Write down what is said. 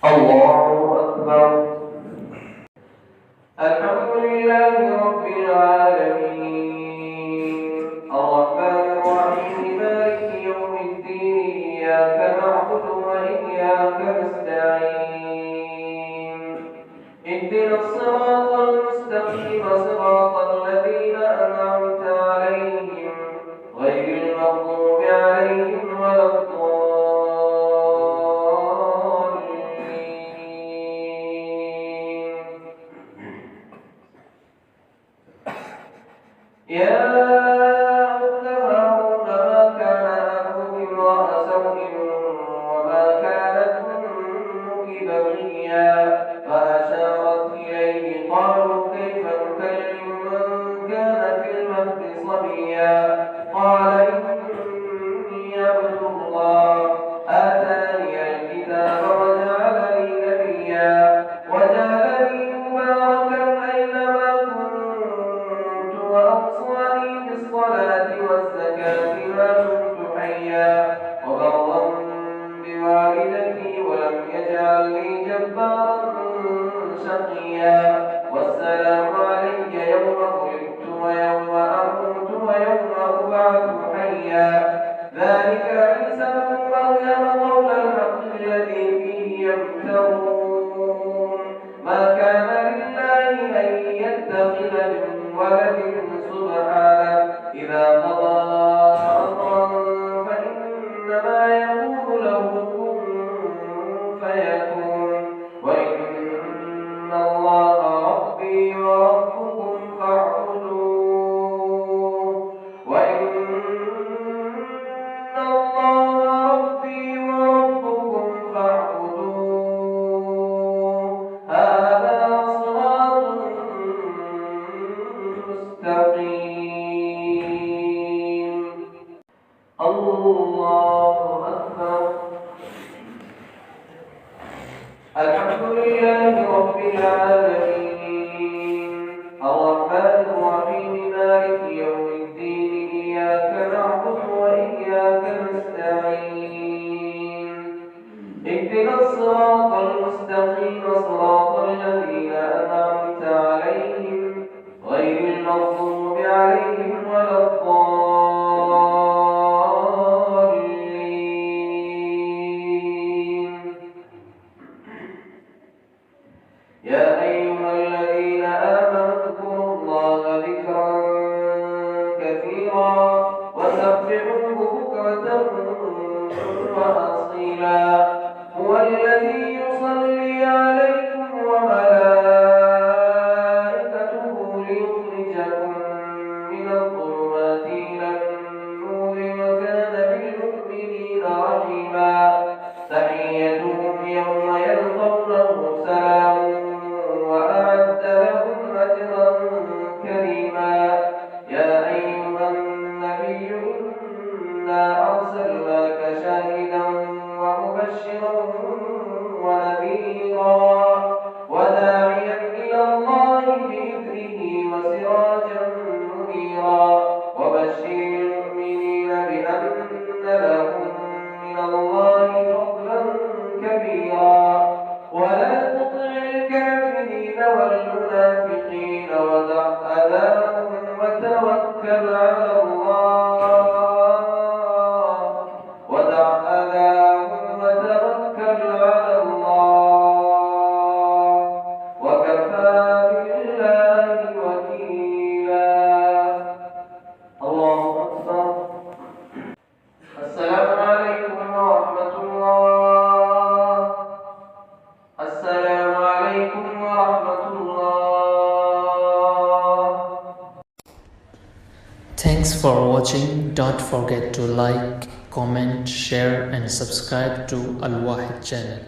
الله أكبر. الحمد لله رب العالمين الرحمن الرحيم مالك يوم الدين إياك نعبد وإياك نستعين اهدنا الصراط المستقيم صراط الذين أنعمت عليهم غير المغضوب عليهم ولا الضالين. يا أخت هارون ما كان أبوك امرأ سوء وما كانت أمك بغيا فأشارت إليه قالوا كيف نكلم من كان في المهد صبيا قال إني عبد الله آتاني الكتاب وجعلني نبيا وجعلني مباركا أينما كنت وأوصاني بالصلاة والزكاة ما دمت حيا وبرا بوالدتي ولم يجعلني جبارا شقيا والسلام علي يوم ولدت ويوم أموت ويوم أبعث حيا ذلك عيسى ابن مريم قول الحق الذي فيه يمترون ما كان لله أن يتخذ من ولد سبحانه إذا قضى أمرا فإنما يقول له كن فيكون وإن الله ربي وربكم فاعبدوه وإن الله ربي وربكم فاعبدوه هذا صراط مستقيم. الله أكبر. الحمد لله رب العالمين الرحمن الرحيم مالك يوم الدين إياك نعبد وإياك نستعين اهدنا الصراط المستقيم صراط الذين أنعمت عليهم غير المغضوب عليهم ولا الضالين. يا أيها الذين آمنوا اذكروا الله ذكرا كثيرا وسبحوه بكرة وأصيلا هو الذي يصلي عليكم وملائكته ليخرجكم من الظلمات إلى النور وكان بالمؤمنين رحيما تحيتهم يوم يلقونه سلام وأعد لهم أجرا كريما. يا أيها النبي إنا أرسلناك شاهدا ومبشرا ونذيرا وداعيا إلى الله بإذنه وسراجا منيرا وبشر المؤمنين بأن لهم من الله فضلا كبيرا ولا تطع الكافرين والمنافقين ودع أذاهم وتوكل على الله وكفى بالله وكيلا. الله أكبر. السلام عليكم ورحمة الله. السلام عليكم ورحمة الله. Thanks for watching. Don't forget to like, comment, share and subscribe to Al Wahid channel.